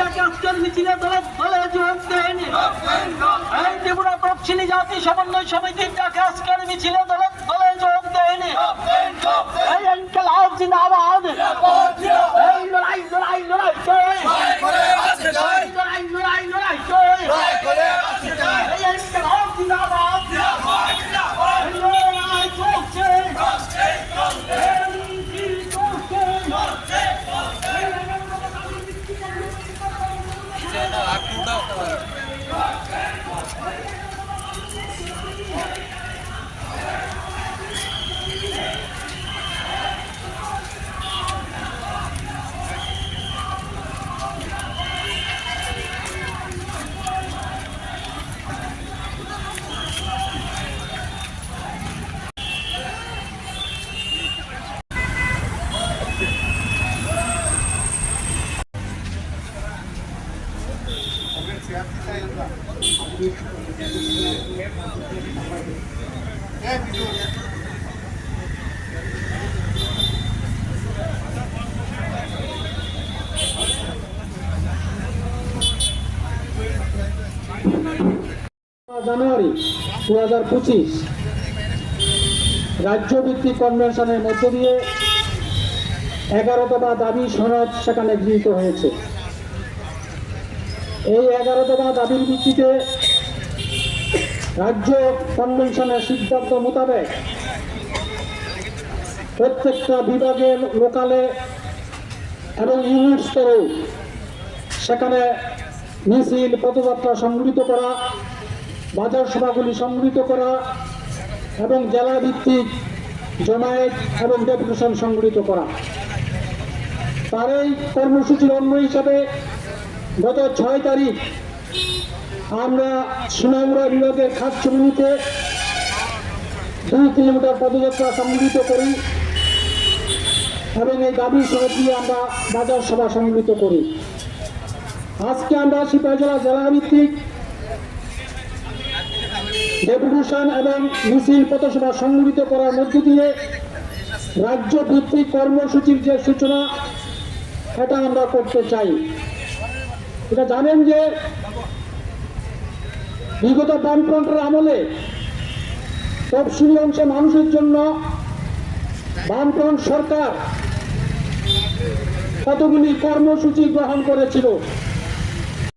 ডাকে আজকের মিছিলে দলে দলে যোগ দেয়নি। এই ত্রিপুরা তফসিলি জাতি সমন্বয় সমিতির ডাকে আজকের মিছিলে দলে দলে যোগ দেয়নি। এই ইনকিলাব জিন্দাবাদ, এই লড়াই লড়াই লড়াই লড়াই লড়াই লড়াই লড়াই এই ইনকিলাব জিন্দাবাদ, এই লড়াই চলছে, জানুয়ারি 2025 রাজ্যভিত্তিক কনভেনশনের মধ্য দিয়ে 11 দফা দাবি সনদ সেখানে গৃহীত হয়েছে। এই 11 দফা দাবির ভিত্তিতে রাজ্য কনভেনশনের সিদ্ধান্ত মোতাবেক প্রত্যেকটা বিভাগের লোকালে এবং ইউনিট স্তরেও সেখানে মিছিল পদযাত্রা সংগঠিত করা, বাজার সভাগুলি সংগঠিত করা এবং জেলা ভিত্তিক জমায়েত এবং ডেপুটেশন সংগঠিত করা। তার এই কর্মসূচির অন্য হিসাবে গত 6 তারিখ আমরা সোনামুড়া বিভাগের খাতছড়িতে 2 কিলোমিটার পদযাত্রা সংগঠিত করি এবং এই দাবি সনদ দিয়ে আমরা বাজার সভা সংগঠিত করি। আজকে আমরা সিপাহীজলা জেলা ভিত্তিক ডেপুটেশন এবং মিছিল পথসভা সংগঠিত করার মধ্য দিয়ে রাজ্য ভিত্তিক কর্মসূচির যে সূচনা এটা আমরা করতে চাই। এটা জানেন যে বিগত বামফ্রন্টের আমলে তফসিলি অংশে মানুষের জন্য বামফ্রন্ট সরকার কতগুলি কর্মসূচি গ্রহণ করেছিল।